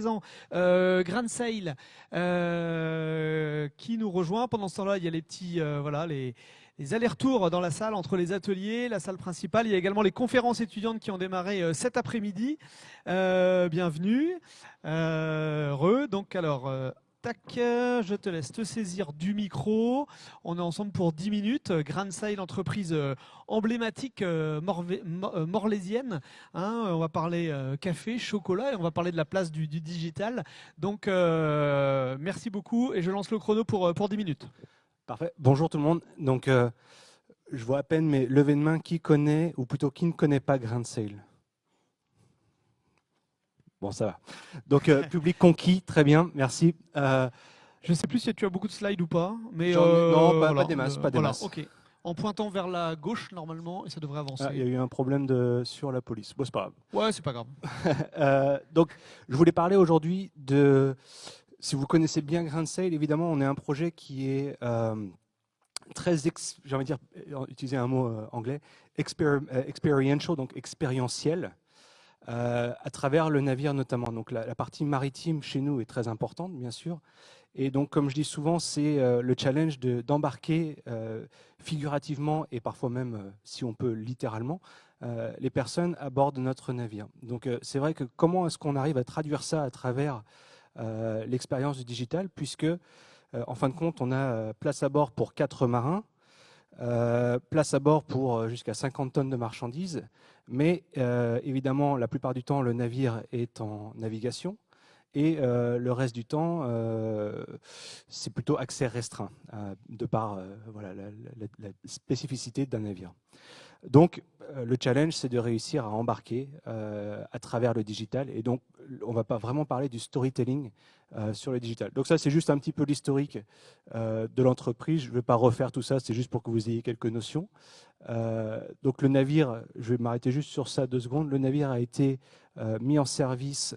Grand Sail qui nous rejoint. Pendant ce temps-là, il y a les petits, voilà, les allers-retours dans la salle entre les ateliers, la salle principale. Il y a également les conférences étudiantes qui ont démarré cet après-midi. Bienvenue. Donc alors, tac, je te laisse te saisir du micro. On est ensemble pour 10 minutes. Grand Sail, entreprise emblématique morlaisienne. Hein, on va parler café, chocolat et on va parler de la place du digital. Donc, merci beaucoup et je lance le chrono pour 10 minutes. Parfait. Bonjour tout le monde. Donc, je vois à peine mes levées de main qui connaît, ou plutôt qui ne connaît pas Grand Sail. Bon, ça va. Donc, public conquis, très bien, merci. Je ne sais plus si tu as beaucoup de slides ou pas, mais non, pas voilà, des masses, pas des voilà, masses. ok. En pointant vers la gauche normalement et ça devrait avancer. Il y a eu un problème sur la police. Bon, c'est pas grave. Ouais, c'est pas grave. Donc, je voulais parler aujourd'hui de. Si vous connaissez bien Grand Sail, évidemment, on est un projet qui est très, j'ai envie de dire, utiliser un mot anglais, experiential, donc expérientiel. À travers le navire notamment. Donc la partie maritime chez nous est très importante, bien sûr. Et donc, comme je dis souvent, c'est le challenge d'embarquer figurativement et parfois même, si on peut, littéralement, les personnes à bord de notre navire. Donc, c'est vrai que comment est-ce qu'on arrive à traduire ça à travers l'expérience du digital, puisque, en fin de compte, on a place à bord pour 4 marins, place à bord pour jusqu'à 50 tonnes de marchandises, mais évidemment, la plupart du temps, le navire est en navigation et le reste du temps, c'est plutôt accès restreint, de par voilà, la spécificité d'un navire. Donc, le challenge, c'est de réussir à embarquer à travers le digital. Et donc, on ne va pas vraiment parler du storytelling sur le digital. Donc ça, c'est juste un petit peu l'historique de l'entreprise. Je ne vais pas refaire tout ça, c'est juste pour que vous ayez quelques notions. Donc le navire, je vais m'arrêter juste sur ça 2 secondes. Le navire a été mis en service,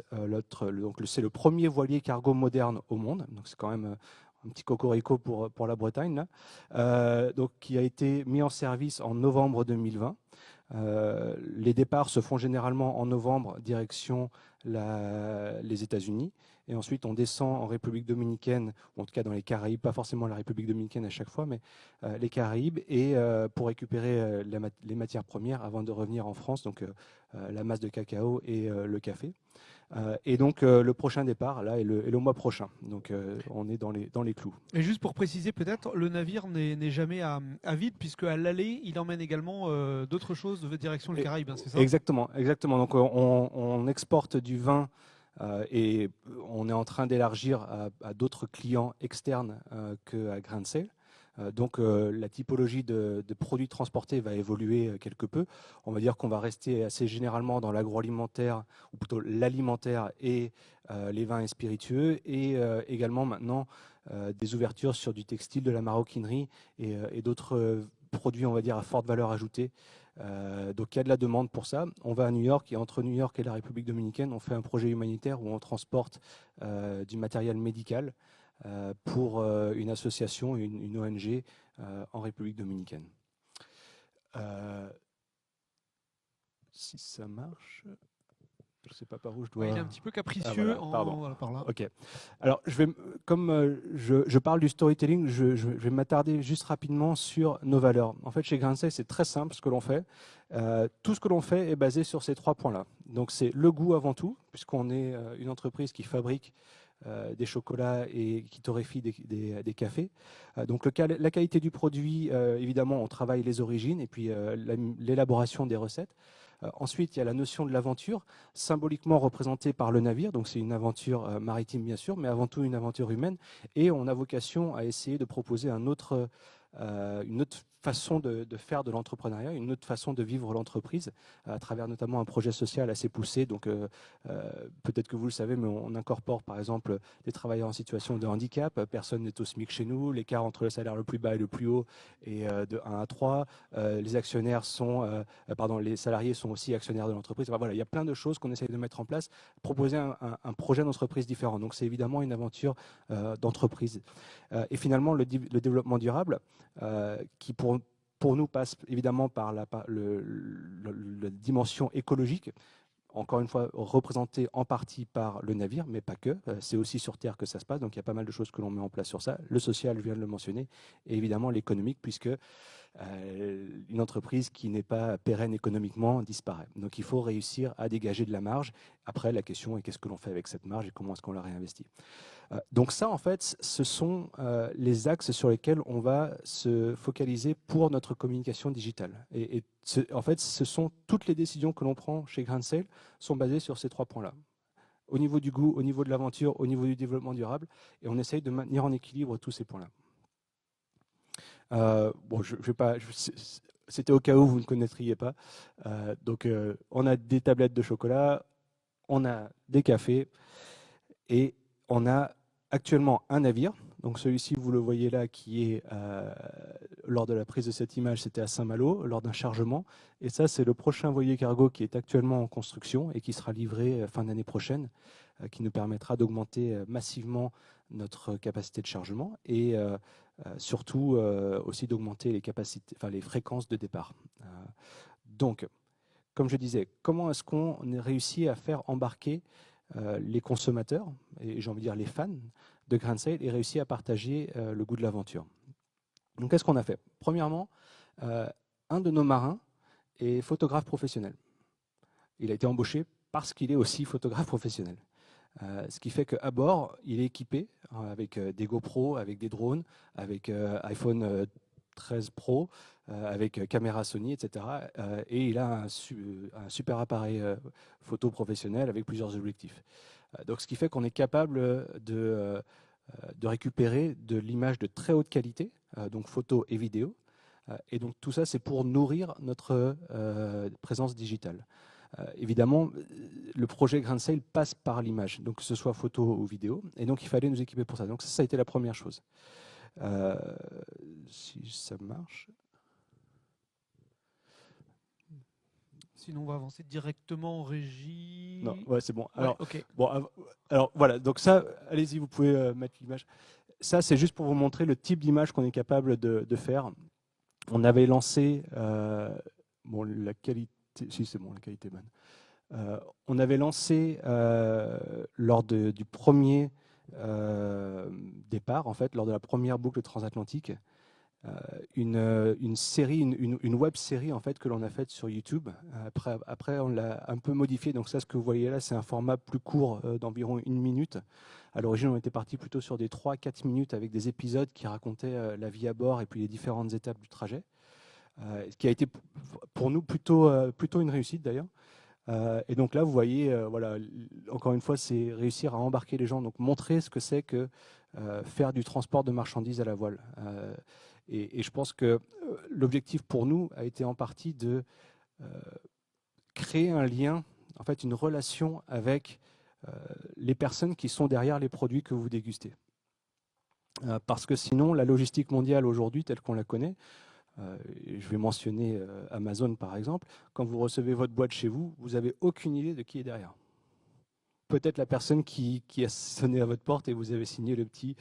c'est le premier voilier cargo moderne au monde. Donc c'est quand même un petit cocorico pour la Bretagne, là. Donc, qui a été mis en service en novembre 2020. Les départs se font généralement en novembre, direction les États-Unis. Et ensuite, on descend en République dominicaine, ou en tout cas dans les Caraïbes, pas forcément la République dominicaine à chaque fois, mais les Caraïbes, et pour récupérer les matières premières avant de revenir en France, donc la masse de cacao et le café. Et donc, le prochain départ, là, est le mois prochain. Donc, on est dans les clous. Et juste pour préciser, peut-être, le navire n'est jamais à vide, puisque à l'aller, il emmène également d'autres choses de direction le Caraïbe, hein, c'est ça? Exactement, exactement. Donc, on exporte du vin et on est en train d'élargir à d'autres clients externes qu'à Grand Sail. Donc la typologie de produits transportés va évoluer quelque peu. On va dire qu'on va rester assez généralement dans l'agroalimentaire, ou plutôt l'alimentaire et les vins et spiritueux, et également maintenant des ouvertures sur du textile, de la maroquinerie et d'autres produits, on va dire, à forte valeur ajoutée. Donc il y a de la demande pour ça. On va à New York, et entre New York et la République dominicaine, on fait un projet humanitaire où on transporte du matériel médical pour une association, une ONG en République dominicaine. Si ça marche, je ne sais pas par où je dois... Il est un petit peu capricieux. Pardon. Voilà, par là. Ok. Alors, comme je parle du storytelling, je vais m'attarder juste rapidement sur nos valeurs. En fait, chez Grand Sail, c'est très simple ce que l'on fait. Tout ce que l'on fait est basé sur ces 3 points-là. Donc, c'est le goût avant tout, puisqu'on est une entreprise qui fabrique des chocolats et qui torréfie des cafés. Donc la qualité du produit, évidemment, on travaille les origines et puis l'élaboration des recettes. Ensuite, il y a la notion de l'aventure, symboliquement représentée par le navire. Donc c'est une aventure maritime, bien sûr, mais avant tout une aventure humaine. Et on a vocation à essayer de proposer une autre façon de faire de l'entrepreneuriat, une autre façon de vivre l'entreprise, à travers notamment un projet social assez poussé. Donc peut-être que vous le savez, mais on incorpore par exemple des travailleurs en situation de handicap. Personne n'est au SMIC chez nous. L'écart entre le salaire le plus bas et le plus haut est de 1 à 3. Les actionnaires les salariés sont aussi actionnaires de l'entreprise. Enfin, voilà, il y a plein de choses qu'on essaye de mettre en place, proposer un projet d'entreprise différent. Donc c'est évidemment une aventure d'entreprise. Et finalement, le développement durable, qui pour nous passe évidemment par la dimension écologique. encore une fois représenté en partie par le navire, mais pas que. C'est aussi sur Terre que ça se passe, donc il y a pas mal de choses que l'on met en place sur ça. Le social, je viens de le mentionner, et évidemment l'économique, puisque une entreprise qui n'est pas pérenne économiquement disparaît. Donc il faut réussir à dégager de la marge. Après, la question est qu'est-ce que l'on fait avec cette marge et comment est-ce qu'on la réinvestit. Donc ça, en fait, ce sont les axes sur lesquels on va se focaliser pour notre communication digitale. En fait, ce sont toutes les décisions que l'on prend chez Grand Sail sont basées sur ces 3 points-là. Au niveau du goût, au niveau de l'aventure, au niveau du développement durable, et on essaye de maintenir en équilibre tous ces points-là. Bon, je vais pas. C'était au cas où vous ne connaîtriez pas. Donc, on a des tablettes de chocolat, on a des cafés, et on a actuellement un navire. Donc celui-ci, vous le voyez là, qui est lors de la prise de cette image, c'était à Saint-Malo, lors d'un chargement. Et ça, c'est le prochain voilier cargo qui est actuellement en construction et qui sera livré fin d'année prochaine, qui nous permettra d'augmenter massivement notre capacité de chargement et surtout aussi d'augmenter les capacités, enfin les fréquences de départ. Donc, comme je disais, comment est-ce qu'on réussit à faire embarquer les consommateurs, et j'ai envie de dire les fans de Grand Sail, et réussi à partager le goût de l'aventure. Donc qu'est-ce qu'on a fait? Premièrement, un de nos marins est photographe professionnel. Il a été embauché parce qu'il est aussi photographe professionnel. Ce qui fait qu'à bord, il est équipé avec des GoPro, avec des drones, avec iPhone 13 Pro, avec caméra Sony, etc. Et il a un super appareil photo professionnel avec plusieurs objectifs. Donc, ce qui fait qu'on est capable de récupérer de l'image de très haute qualité, donc photo et vidéo. Et donc tout ça, c'est pour nourrir notre présence digitale. Évidemment, le projet Grand Sail passe par l'image, donc que ce soit photo ou vidéo, et donc il fallait nous équiper pour ça. Donc ça a été la première chose. Si ça marche. Sinon, on va avancer directement en régie. Non, ouais, c'est bon. Alors, ouais, okay. Alors voilà, donc ça, allez-y, vous pouvez mettre l'image. Ça, c'est juste pour vous montrer le type d'image qu'on est capable de faire. On avait lancé, bon, la qualité, si c'est bon, la qualité est bonne. On avait lancé lors du premier départ, en fait, lors de la première boucle transatlantique, une série, une web série en fait que l'on a faite sur YouTube. Après, on l'a un peu modifié. Donc ça, ce que vous voyez là, c'est un format plus court d'environ 1 minute. À l'origine, on était parti plutôt sur des 3-4 minutes avec des épisodes qui racontaient la vie à bord et puis les différentes étapes du trajet. Ce qui a été pour nous plutôt une réussite d'ailleurs. Et donc là, vous voyez, voilà, encore une fois, c'est réussir à embarquer les gens, donc montrer ce que c'est que faire du transport de marchandises à la voile. Et je pense que l'objectif pour nous a été en partie de créer un lien, en fait, une relation avec les personnes qui sont derrière les produits que vous dégustez. Parce que sinon, la logistique mondiale aujourd'hui, telle qu'on la connaît, je vais mentionner Amazon par exemple, quand vous recevez votre boîte chez vous, vous n'avez aucune idée de qui est derrière. Peut-être la personne qui a sonné à votre porte et vous avez signé le petit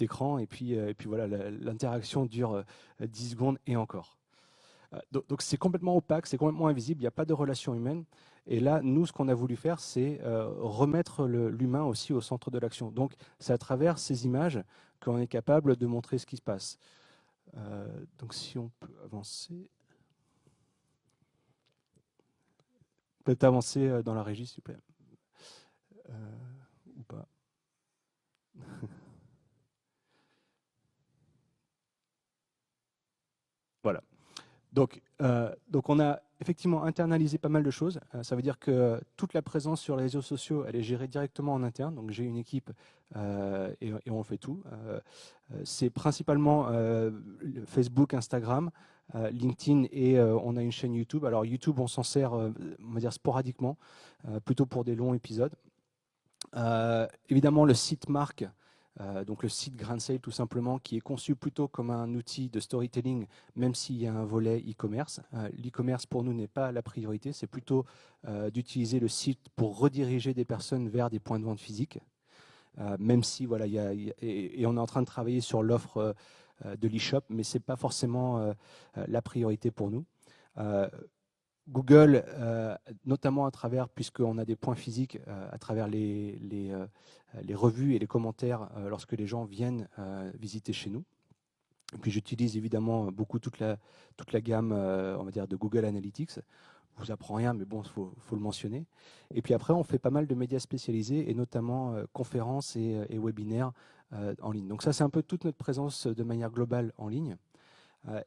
écran, et puis voilà, l'interaction dure 10 secondes et encore. Donc c'est complètement opaque, c'est complètement invisible, il n'y a pas de relation humaine. Et là, nous, ce qu'on a voulu faire, c'est remettre l'humain aussi au centre de l'action. Donc c'est à travers ces images qu'on est capable de montrer ce qui se passe. Donc si on peut avancer. Peut-être avancer dans la régie, s'il vous plaît. Ou pas. Voilà. Donc on a effectivement internalisé pas mal de choses. Ça veut dire que toute la présence sur les réseaux sociaux, elle est gérée directement en interne. Donc j'ai une équipe et on fait tout. C'est principalement Facebook, Instagram, LinkedIn et on a une chaîne YouTube. Alors YouTube, on s'en sert, on va dire sporadiquement, plutôt pour des longs épisodes. Évidemment, le site marque. Donc le site Grand Sail tout simplement, qui est conçu plutôt comme un outil de storytelling, même s'il y a un volet e-commerce. L'e-commerce pour nous n'est pas la priorité, c'est plutôt d'utiliser le site pour rediriger des personnes vers des points de vente physiques. Même si voilà, et on est en train de travailler sur l'offre de l'e-shop, mais c'est pas forcément la priorité pour nous. Google, notamment à travers, puisqu'on a des points physiques, à travers les revues et les commentaires lorsque les gens viennent visiter chez nous. Et puis j'utilise évidemment beaucoup toute la gamme on va dire de Google Analytics. Je vous apprends rien, mais bon, faut le mentionner. Et puis après, on fait pas mal de médias spécialisés et notamment conférences et webinaires en ligne. Donc ça, c'est un peu toute notre présence de manière globale en ligne.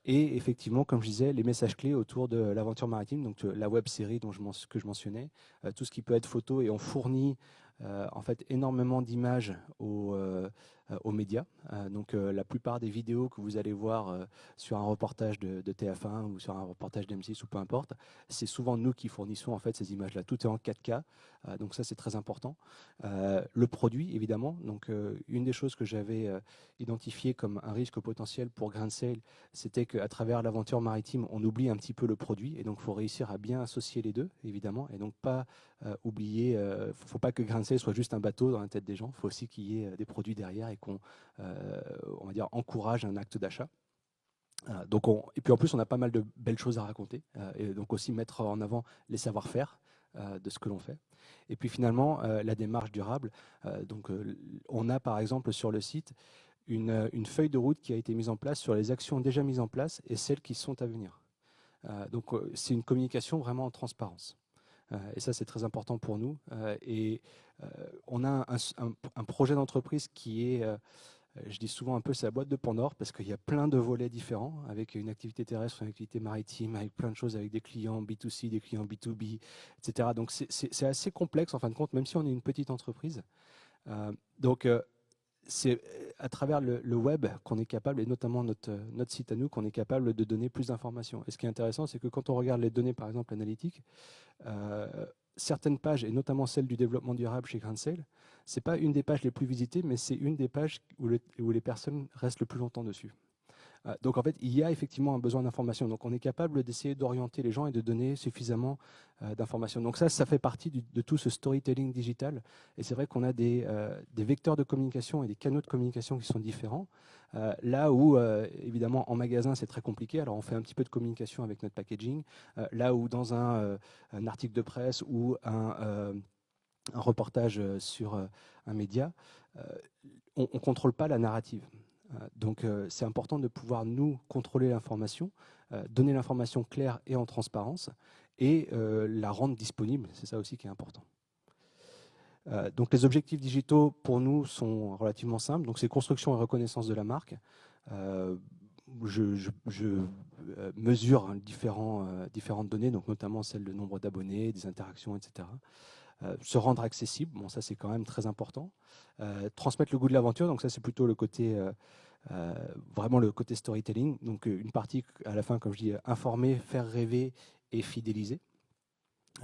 Et effectivement, comme je disais, les messages clés autour de l'aventure maritime, donc la web série que je mentionnais, tout ce qui peut être photo, et on fournit en fait énormément d'images aux médias. Donc la plupart des vidéos que vous allez voir sur un reportage de TF1 ou sur un reportage d'M6 ou peu importe, c'est souvent nous qui fournissons en fait ces images-là. Tout est en 4K, donc ça c'est très important. Le produit évidemment, donc une des choses que j'avais identifié comme un risque potentiel pour Grain Sail, c'était qu'à travers l'aventure maritime, on oublie un petit peu le produit, et donc il faut réussir à bien associer les deux évidemment, et donc pas oublier, faut pas que Grain Sail soit juste un bateau dans la tête des gens, il faut aussi qu'il y ait des produits derrière et qu'on on va dire encourage un acte d'achat. Et puis en plus on a pas mal de belles choses à raconter, et donc aussi mettre en avant les savoir-faire de ce que l'on fait. Et puis finalement la démarche durable, on a par exemple sur le site une feuille de route qui a été mise en place sur les actions déjà mises en place et celles qui sont à venir. C'est une communication vraiment en transparence. Et ça, c'est très important pour nous. On a un projet d'entreprise qui est, je dis souvent un peu, c'est la boîte de Pandore, parce qu'il y a plein de volets différents, avec une activité terrestre, une activité maritime, avec plein de choses, avec des clients B2C, des clients B2B, etc. Donc c'est assez complexe en fin de compte, même si on est une petite entreprise. C'est à travers le web qu'on est capable, et notamment notre site à nous, qu'on est capable de donner plus d'informations. Et ce qui est intéressant, c'est que quand on regarde les données, par exemple analytiques, certaines pages, et notamment celle du développement durable chez Grain Sail, c'est pas une des pages les plus visitées, mais c'est une des pages où les personnes restent le plus longtemps dessus. Donc en fait, il y a effectivement un besoin d'information. Donc on est capable d'essayer d'orienter les gens et de donner suffisamment d'informations. Donc ça fait partie de tout ce storytelling digital. Et c'est vrai qu'on a des vecteurs de communication et des canaux de communication qui sont différents. Là où, évidemment, en magasin, c'est très compliqué. Alors on fait un petit peu de communication avec notre packaging. Là où dans un article de presse ou un reportage sur un média, on ne contrôle pas la narrative. Donc c'est important de pouvoir nous contrôler l'information, donner l'information claire et en transparence, et la rendre disponible, c'est ça aussi qui est important. Donc les objectifs digitaux pour nous sont relativement simples, donc c'est construction et reconnaissance de la marque. Je mesure différentes données, donc notamment celle de nombre d'abonnés, des interactions, etc. Se rendre accessible, bon ça c'est quand même très important. Transmettre le goût de l'aventure, donc ça c'est plutôt le côté vraiment le côté storytelling. Donc une partie à la fin, comme je dis, informer, faire rêver et fidéliser.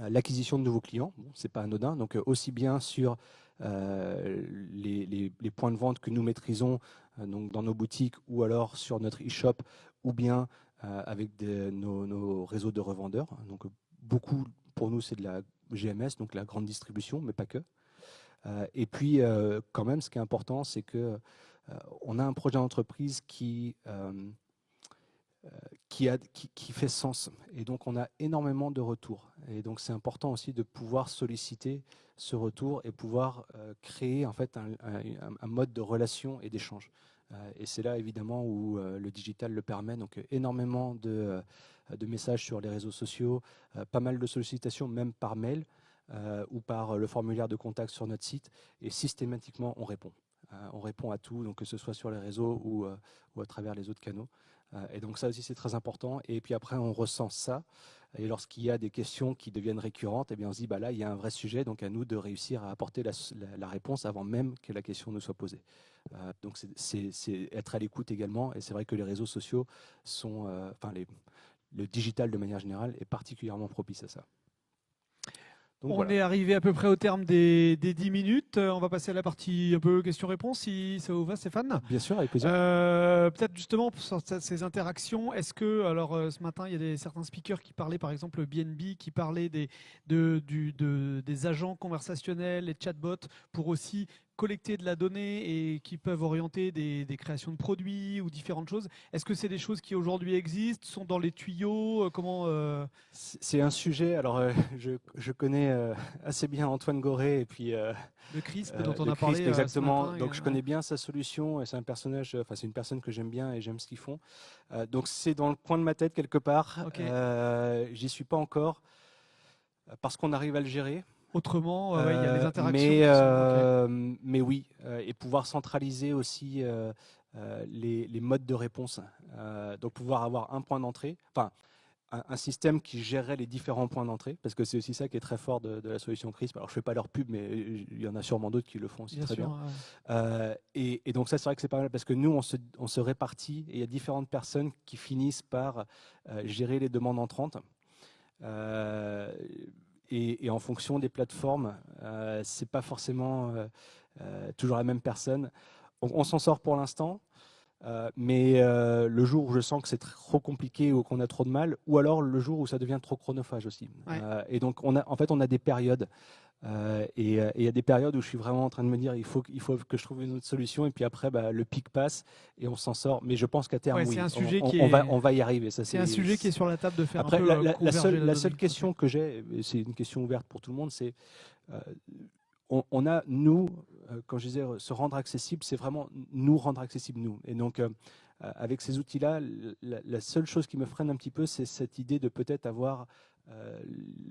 L'acquisition de nouveaux clients, bon, c'est pas anodin. Donc aussi bien sur les points de vente que nous maîtrisons donc dans nos boutiques, ou alors sur notre e-shop, ou bien avec nos réseaux de revendeurs. Donc beaucoup pour nous c'est de la GMS, donc la grande distribution, mais pas que. Et puis quand même ce qui est important, c'est que on a un projet d'entreprise qui fait sens, et donc on a énormément de retours, et donc c'est important aussi de pouvoir solliciter ce retour et pouvoir créer en fait un mode de relation et d'échange, et c'est là évidemment où le digital le permet. Donc énormément de messages sur les réseaux sociaux, pas mal de sollicitations même par mail ou par le formulaire de contact sur notre site, et systématiquement on répond. On répond à tout, donc que ce soit sur les réseaux ou à travers les autres canaux. Et donc ça aussi c'est très important. Et puis après on ressent ça. Et lorsqu'il y a des questions qui deviennent récurrentes, eh bien on se dit bah là il y a un vrai sujet, donc à nous de réussir à apporter la réponse avant même que la question ne soit posée. Donc c'est être à l'écoute également. Et c'est vrai que les réseaux sociaux sont, le digital de manière générale est particulièrement propice à ça. Donc, on est arrivé à peu près au terme des 10 minutes. On va passer à la partie un peu questions-réponses, si ça vous va, Stéphane. Bien sûr, avec plaisir. Peut-être justement sur ces interactions, est-ce que, alors ce matin, il y a certains speakers qui parlaient, par exemple BNB, qui parlaient des agents conversationnels, les chatbots, pour aussi collecter de la donnée et qui peuvent orienter des créations de produits ou différentes choses. Est-ce que c'est des choses qui aujourd'hui existent, sont dans les tuyaux? Comment C'est un sujet, alors je connais assez bien Antoine Goré et puis le CRISP dont on le a parlé CRISP, exactement. ce matin, Donc je connais bien sa solution et c'est un personnage, enfin c'est une personne que j'aime bien et j'aime ce qu'ils font. Donc c'est dans le coin de ma tête quelque part. Ok. J'y suis pas encore parce qu'on arrive à le gérer. Autrement, ouais, il y a les interactions. Mais, qui sont- ok. mais oui, et pouvoir centraliser aussi les modes de réponse. Donc pouvoir avoir un point d'entrée, enfin un système qui gérerait les différents points d'entrée, parce que c'est aussi ça qui est très fort de la solution CRISP. Alors je fais pas leur pub, mais il y en a sûrement d'autres qui le font aussi Bien très sûr, bien. ouais. Et donc ça, c'est vrai que c'est pas mal, parce que nous, on se répartit, et il y a différentes personnes qui finissent par gérer les demandes entrantes. Et en fonction des plateformes, c'est pas forcément toujours la même personne. On s'en sort pour l'instant, mais le jour où je sens que c'est trop compliqué ou qu'on a trop de mal, ou alors le jour où ça devient trop chronophage aussi. Ouais. Et donc en fait on a des périodes. Et il y a des périodes où je suis vraiment en train de me dire il faut que je trouve une autre solution, et puis après le pic passe et on s'en sort. Mais je pense qu'à terme, Ouais, oui, c'est un sujet on va y arriver. Ça, c'est un sujet qui est sur la table de faire après, un peu la converger seule données. question que j'ai, et c'est une question ouverte pour tout le monde, c'est on a, nous, quand je disais se rendre accessible, c'est vraiment nous rendre accessible, nous. Et donc, avec ces outils-là, la seule chose qui me freine un petit peu, c'est cette idée de peut-être avoir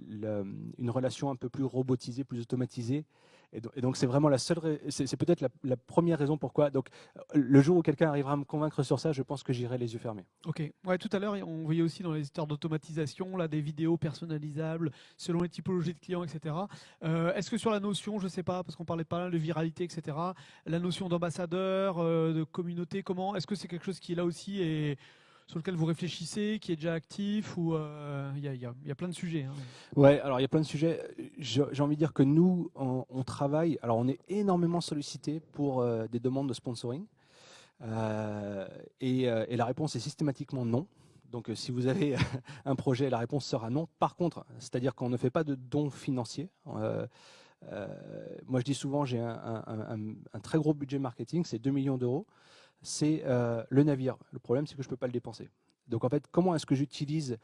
une relation un peu plus robotisée, plus automatisée. Et donc c'est vraiment la seule, c'est peut-être la première raison pourquoi. Donc le jour où quelqu'un arrivera à me convaincre sur ça, je pense que j'irai les yeux fermés. Ok. Ouais, tout à l'heure, on voyait aussi dans les histoires d'automatisation là des vidéos personnalisables selon les typologies de clients, etc. Est-ce que sur la notion, je sais pas, parce qu'on parlait pas mal de viralité, etc. La notion d'ambassadeur, de communauté, comment est-ce que c'est quelque chose qui est là aussi et sur lequel vous réfléchissez, qui est déjà actif, ou il y a plein de sujets. Hein. Ouais, alors il y a plein de sujets. J'ai envie de dire que nous, on travaille. Alors on est énormément sollicité pour des demandes de sponsoring. Et la réponse est systématiquement non. Donc si vous avez un projet, la réponse sera non. Par contre, c'est-à-dire qu'on ne fait pas de dons financiers. Moi je dis souvent, j'ai un très gros budget marketing, c'est 2 millions d'euros. C'est le navire. Le problème, c'est que je ne peux pas le dépenser. Donc en fait, comment est-ce que j'utilise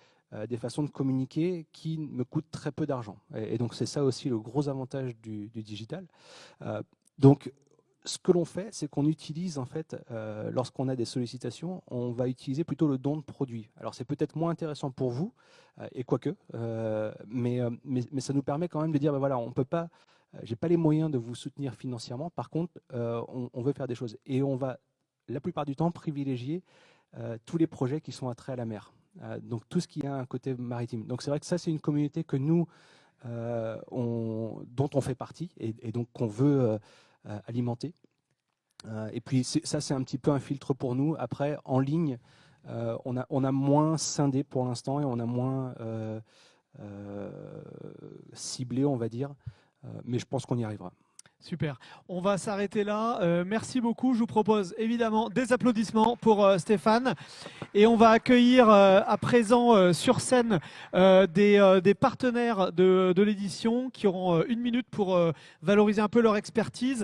des façons de communiquer qui me coûtent très peu d'argent? Et donc c'est ça aussi le gros avantage du digital. Donc ce que l'on fait, c'est qu'on utilise en fait, lorsqu'on a des sollicitations, on va utiliser plutôt le don de produit. Alors c'est peut-être moins intéressant pour vous, et quoique, mais ça nous permet quand même de dire, ben voilà, on peut pas, j'ai pas les moyens de vous soutenir financièrement. Par contre, on veut faire des choses et on va la plupart du temps privilégier tous les projets qui sont attraits à la mer. Donc tout ce qui a un côté maritime. Donc c'est vrai que ça, c'est une communauté que nous, dont on fait partie et donc qu'on veut alimenter. Et puis ça, c'est un petit peu un filtre pour nous. Après, en ligne, on a moins scindé pour l'instant et on a moins ciblé, on va dire. Mais je pense qu'on y arrivera. Super. On va s'arrêter là. Merci beaucoup. Je vous propose évidemment des applaudissements pour Stéphane. Et on va accueillir à présent sur scène des partenaires de l'édition qui auront 1 minute pour valoriser un peu leur expertise.